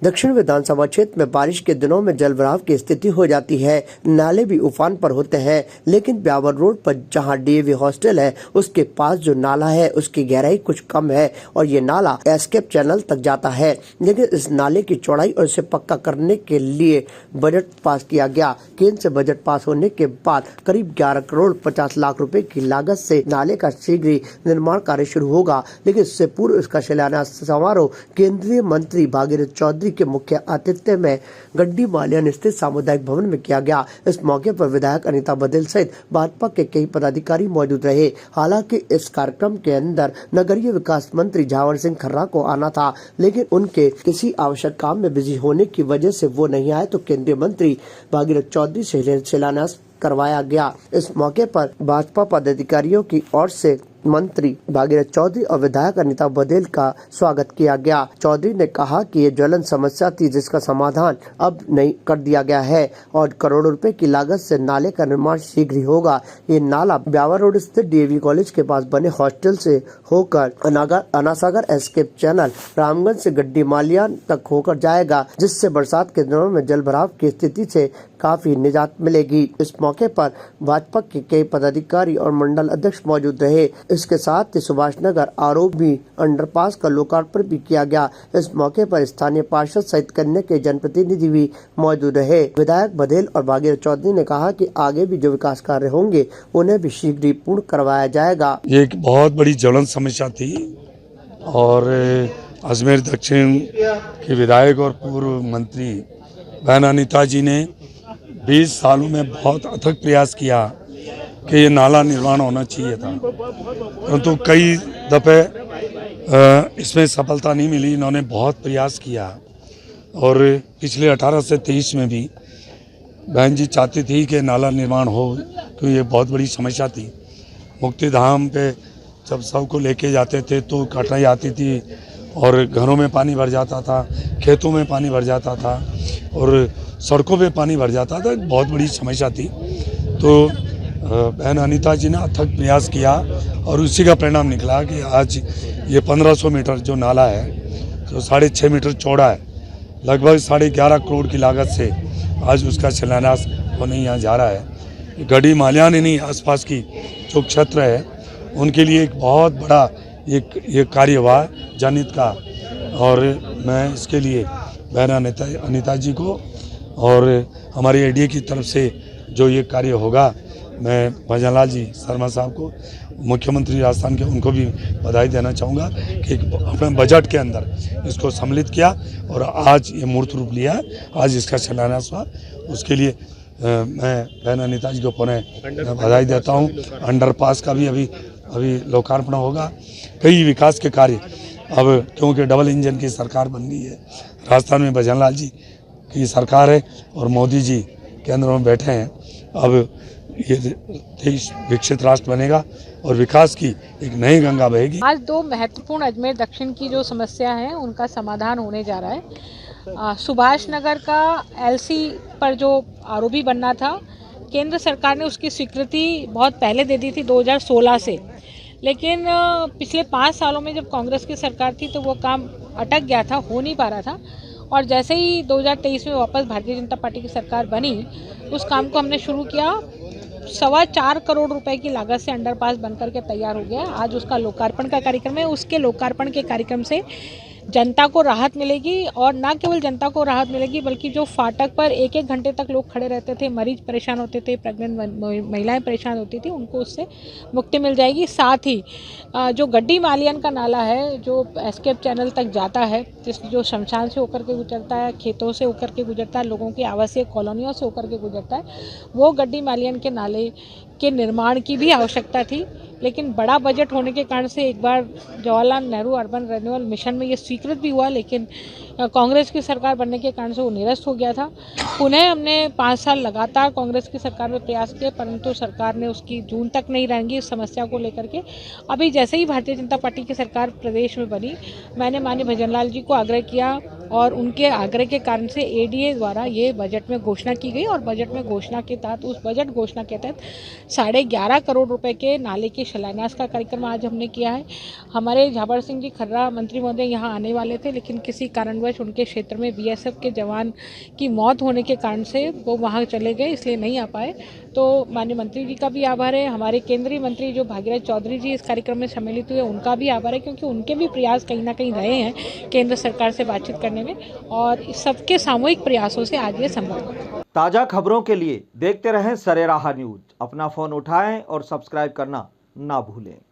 दक्षिण विधानसभा क्षेत्र में बारिश के दिनों में जलभराव की स्थिति हो जाती है। नाले भी उफान पर होते हैं, लेकिन ब्यावर रोड पर जहां डीएवी हॉस्टल है उसके पास जो नाला है उसकी गहराई कुछ कम है और ये नाला एस्केप चैनल तक जाता है। लेकिन इस नाले की चौड़ाई और इसे पक्का करने के लिए बजट पास किया गया। केंद्र से बजट पास होने के बाद करीब 11 करोड़ 50 लाख रुपए की लागत से नाले का शीघ्र ही निर्माण कार्य शुरू होगा। लेकिन इससे पूर्व इसका शिलान्यास समारोह केंद्रीय मंत्री भागीरथ चौधरी के मुख्य आतिथ्य में गड्डी मालियान स्थित सामुदायिक भवन में किया गया। इस मौके पर विधायक अनीता बघेल सहित भाजपा के कई पदाधिकारी मौजूद रहे। हालांकि इस कार्यक्रम के अंदर नगरीय विकास मंत्री झावर सिंह खर्रा को आना था, लेकिन उनके किसी आवश्यक काम में बिजी होने की वजह से वो नहीं आए, तो केंद्रीय मंत्री भागीरथ चौधरी से शिलान्यास करवाया गया। इस मौके पर भाजपा पदाधिकारियों की ओर से मंत्री भागीरथ चौधरी और विधायक अनीता बघेल का स्वागत किया गया। चौधरी ने कहा कि ये ज्वलन समस्या थी जिसका समाधान अब नहीं कर दिया गया है और करोड़ों रुपए की लागत से नाले का निर्माण शीघ्र ही होगा। ये नाला ब्यावर रोड स्थित डीएवी कॉलेज के पास बने हॉस्टल से होकर अनासागर एस्केप चैनल रामगंज से गड्डी मालियान तक होकर जाएगा, जिससे बरसात के दिनों में जल भराव की स्थिति से काफी निजात मिलेगी। इस मौके पर भाजपा के कई पदाधिकारी और मंडल अध्यक्ष मौजूद रहे। इसके साथ ही सुभाष नगर आरोपी अंडरपास का लोकार्पण भी किया गया। इस मौके पर स्थानीय पार्षद सहित कन्या के जनप्रतिनिधि भी मौजूद रहे। विधायक बघेल और भागीरथ चौधरी ने कहा कि आगे भी जो विकास कार्य होंगे उन्हें भी शीघ्र ही पूर्ण करवाया जाएगा। ये एक बहुत बड़ी ज्वलंत समस्या थी और अजमेर दक्षिण के विधायक और पूर्व मंत्री बहन अनीता जी ने 20 सालों में बहुत अथक प्रयास किया कि ये नाला निर्माण होना चाहिए था, परंतु कई दफे इसमें सफलता नहीं मिली। इन्होंने बहुत प्रयास किया और पिछले 18 से 23 में भी बहन जी चाहती थी कि नाला निर्माण हो, क्योंकि ये बहुत बड़ी समस्या थी। मुक्ति धाम पे जब सबको लेके जाते थे तो कठिनाई आती थी और घरों में पानी भर जाता था, खेतों में पानी भर जाता था और सड़कों पे पानी भर जाता था। बहुत बड़ी समस्या थी। तो बहन अनीता जी ने अथक प्रयास किया और उसी का परिणाम निकला कि आज ये 1500 मीटर जो नाला है, जो 6.5 मीटर चौड़ा है, लगभग 11.5 करोड़ की लागत से आज उसका शिलान्यास होने यहाँ जा रहा है। गड्डी मालियान नहीं, आसपास की जो क्षेत्र है उनके लिए एक बहुत बड़ा ये कार्य हुआ जनहित का, और मैं इसके लिए बहन अनीता जी को और हमारी एडीए की तरफ से जो ये कार्य होगा, मैं भजन लाल जी शर्मा साहब को, मुख्यमंत्री राजस्थान के, उनको भी बधाई देना चाहूँगा कि अपने बजट के अंदर इसको सम्मिलित किया और आज ये मूर्त रूप लिया है, आज इसका शिलान्यास हुआ। उसके लिए मैं बहन अनीता जी को पुनः बधाई देता हूँ। अंडरपास का भी अभी लोकार्पण होगा। कई विकास के कार्य अब, क्योंकि डबल इंजन की सरकार बन गई है राजस्थान में, भजन लाल जी की सरकार है और मोदी जी केंद्र में बैठे हैं। अब ये देश विकसित राष्ट्र बनेगा और विकास की एक नई गंगा बहेगी। आज दो महत्वपूर्ण अजमेर दक्षिण की जो समस्या है उनका समाधान होने जा रहा है। सुभाष नगर का एलसी पर जो आरोपी बनना था, केंद्र सरकार ने उसकी स्वीकृति बहुत पहले दे दी थी 2016 से, लेकिन पिछले 5 सालों में जब कांग्रेस की सरकार थी तो वो काम अटक गया था, हो नहीं पा रहा था। और जैसे ही 2023 में वापस भारतीय जनता पार्टी की सरकार बनी, उस काम को हमने शुरू किया। 4.25 करोड़ रुपए की लागत से अंडरपास बनकर के तैयार हो गया। आज उसका लोकार्पण का कार्यक्रम है। उसके लोकार्पण के कार्यक्रम से जनता को राहत मिलेगी, और ना केवल जनता को राहत मिलेगी बल्कि जो फाटक पर 1-1 घंटे तक लोग खड़े रहते थे, मरीज परेशान होते थे, प्रेग्नेंट महिलाएं परेशान होती थी, उनको उससे मुक्ति मिल जाएगी। साथ ही जो गड्डी मालियान का नाला है जो एस्केप चैनल तक जाता है, जो शमशान से होकर के गुजरता है, खेतों से होकर के गुजरता है, लोगों की आवासीय कॉलोनियों से होकर के गुजरता है, वो गड्डी मालियान के नाले के निर्माण की भी आवश्यकता थी। लेकिन बड़ा बजट होने के कारण से एक बार Jawaharlal Nehru urban renewal mission में ये स्वीकृत भी हुआ, लेकिन कांग्रेस की सरकार बनने के कारण से वो निरस्त हो गया था। पुनः हमने 5 साल लगातार कांग्रेस की सरकार में प्रयास किए, परंतु सरकार ने उसकी जून तक नहीं रहेंगी इस समस्या को लेकर के। अभी जैसे ही भारतीय जनता पार्टी की सरकार प्रदेश में बनी, मैंने माननीय भजन लाल जी को आग्रह किया और उनके आग्रह के कारण से एडीए द्वारा ये बजट में घोषणा की गई और बजट में घोषणा के तहत, उस बजट घोषणा के तहत 11.5 करोड़ रुपए के नाले की शिलान्यास का कार्यक्रम आज हमने किया है। हमारे झाबर सिंह जी खर्रा मंत्री महोदय यहाँ आने वाले थे, लेकिन किसी कारणवश उनके क्षेत्र में बीएसएफ के जवान की मौत होने के कारण से वो वहाँ चले गए, इसलिए नहीं आ पाए। तो माननीय मंत्री जी का भी आभार है, हमारे केंद्रीय मंत्री जो भागीरथ चौधरी जी इस कार्यक्रम में सम्मिलित हुए उनका भी आभार है, क्योंकि उनके भी प्रयास कहीं ना कहीं रहे हैं केंद्र सरकार से बातचीत करने में, और सबके सामूहिक प्रयासों से आज ये संभव है। ताज़ा खबरों के लिए देखते रहें सरेराह न्यूज। अपना फ़ोन उठाएं और सब्सक्राइब करना ना भूलें।